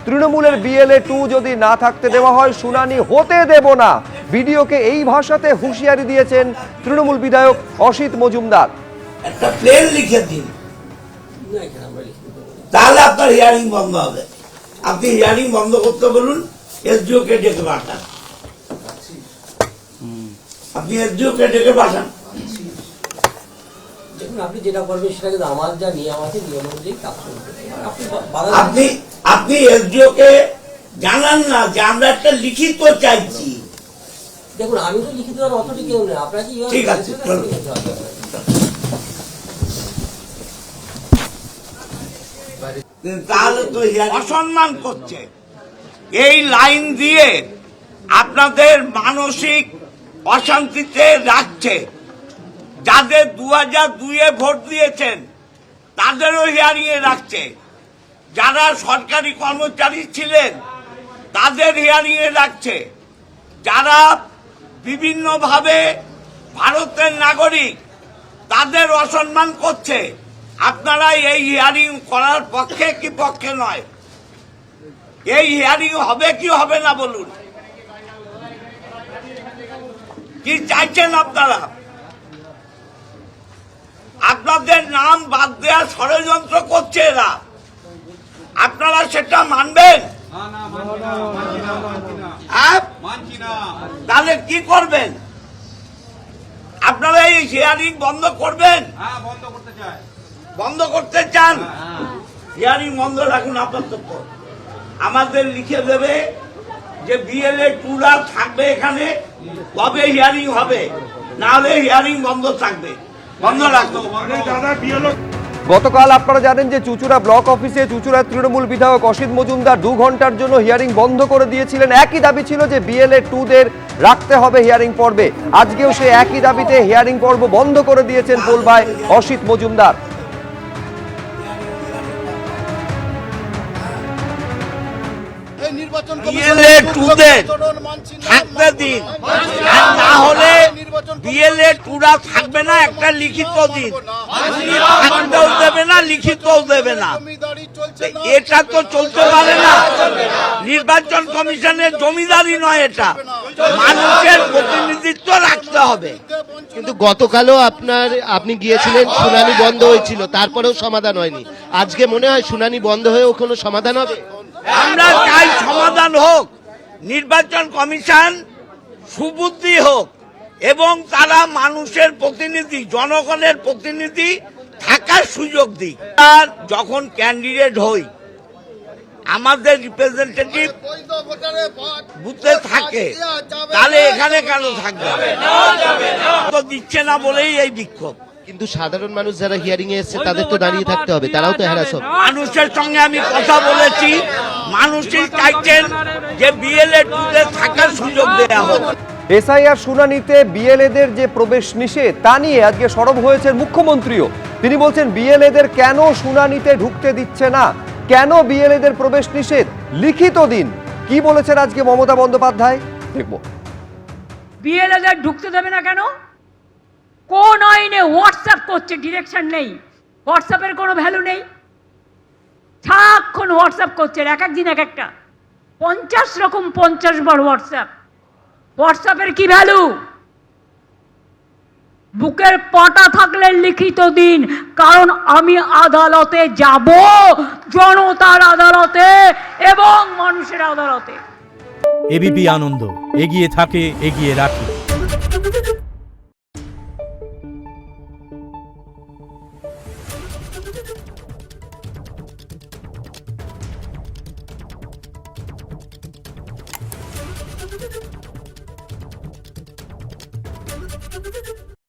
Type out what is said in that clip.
তৃণমূলের BLA 2 যদি না থাকতে দেওয়া হয় শুনানি হতে দেব না। ভিডিওকে এই ভাষাতে হুঁশিয়ারি দিয়েছেন তৃণমূল বিধায়ক অসিত মজুমদার। একটা প্লেন লিখে দিন, তাহলে আপনার হিয়ারিং বন্ধ হবে। আপনি হিয়ারিং বন্ধ করতে বলুন, SDO কে ডেকে পাঠান। আপনি SDO কে ডেকে পাঠান। দেখুন, আপনি যেটা করবেন সেটা কিন্তু আমার যা নিয়ম আছে নিয়ম অনুযায়ী কাজ করবেন। আপনি SDO কে জানান না যে আমরা একটা লিখিত চাইছি। দেখুন, আমি তো লিখিত দেওয়ার অথরিটি কেউ নেই, আপনাকে ঠিক আছে, তাহলে তো অসম্মান করছে। এই লাইন দিয়ে আপনাদের মানসিক অশান্তিতে রাখছে। যাদের 2002-এ ভোট দিয়েছেন তাদেরও হিয়ারিং এ রাখছে। যারা সরকারি কর্মচারী ছিলেন তাদের হিয়ারিং এ রাখছে। যারা বিভিন্নভাবে ভারতের নাগরিক তাদের অসম্মান করছে। আপনারা এই হিয়ারিং করার পক্ষে কি পক্ষে নয়? এই হিয়ারিং হবে কি হবে না বলুন? কি চাইছেন আপনারা? আপনাদের নাম বাদ দেওয়ার ষড়যন্ত্র করছে এরা। আপনারা সেটা মানবেন? তাহলে কি করবেন? আপনারা এই হিয়ারিং বন্ধ করবেন? বন্ধ করতে চান? হিয়ারিং বন্ধ রাখুন আপাতত। আমাদের লিখে দেবে যে BLA 2 থাকবে এখানে, তবে হিয়ারিং হবে, না হলে হিয়ারিং বন্ধ থাকবে। বন্ধ রাখতো। গতকাল আপনারা জানেন যে চুঁচুড়া ব্লক অফিসে চুঁচুড়ার তৃণমূল বিধায়ক অসিত মজুমদার 2 ঘন্টার জন্য হিয়ারিং বন্ধ করে দিয়েছিলেন। একই দাবি ছিল যে BLA 2 রাখতে হবে হিয়ারিং পর্বে। আজকেও সে একই দাবিতে হিয়ারিং পর্ব বন্ধ করে দিয়েছেন পোলবায় অসিত মজুমদার। BLA 2 থাকতে দিন, আর না হলে BLA 2 থাকবে না। একটা লিখিত দিন, থাকতেও দেবে না, লিখিতও দেবে না। এটা তো চলতে পারে না। নির্বাচন কমিশনের জমিদারি নয় এটা, মানুষের প্রতিনিধিত্ব রাখতে হবে। কিন্তু গতকালও আপনি গিয়েছিলেন, শুনানি বন্ধ হয়েছিল, তারপরেও সমাধান হয়নি। আজকে মনে হয় শুনানি বন্ধ হয়েও কোনো সমাধান হবে? আমরা চাই সমাধান হোক, নির্বাচন কমিশন সুবুদ্ধি হোক এবং তারা মানুষের প্রতিনিধি, জনগণের প্রতিনিধি থাকার সুযোগ দিক। আর যখন ক্যান্ডিডেট হই আমাদের রিপ্রেজেন্টেটিভ বুথে থাকে, তাহলে এখানে কেন থাকবে? তো দিচ্ছে না বলেই এই বিক্ষোভ। কিন্তু সাধারণ মানুষ যারা হিয়ারিং এ এসেছে তাদের তো দাঁড়িয়ে থাকতে হবে, তারাও তো হ্যারাস হবে। মানুষের সঙ্গে আমি কথা বলেছি, মানুষই চাইছেন যে BLA 2 থাকার সুযোগ দেওয়া হোক। SIR শুনানিতে BLA-দের যে প্রবেশ নিষেধ তা নিয়ে আজকে সরব হয়েছেন মুখ্যমন্ত্রীও। তিনি বলছেন BLA-দের কেন শুনানিতে ঢুকতে দিচ্ছে না, কেন BLA-দের প্রবেশ নিষেধ, লিখিত দিন। কি বলেছেন আজকে মমতা বন্দ্যোপাধ্যায় দেখব। BLA-দের ঢুকতে দেবে না কেন? কোন আইনে হোয়াটসঅ্যাপ করছে? ডিরেকশন নেই, হোয়াটসঅ্যাপের কোনো ভ্যালু নেই। সারাক্ষণ হোয়াটসঅ্যাপ করছে, এক এক দিন এক একটা, 50 রকম 50 বার হোয়াটসঅ্যাপ। হোয়াটসঅ্যাপের কি ভ্যালু? বুকের পাটা থাকলে লিখিত দিন, কারণ আমি আদালতে যাব, জনতার আদালতে এবং মানুষের আদালতে। ABP আনন্দ, এগিয়ে থাকে, এগিয়ে রাখে। Thank you.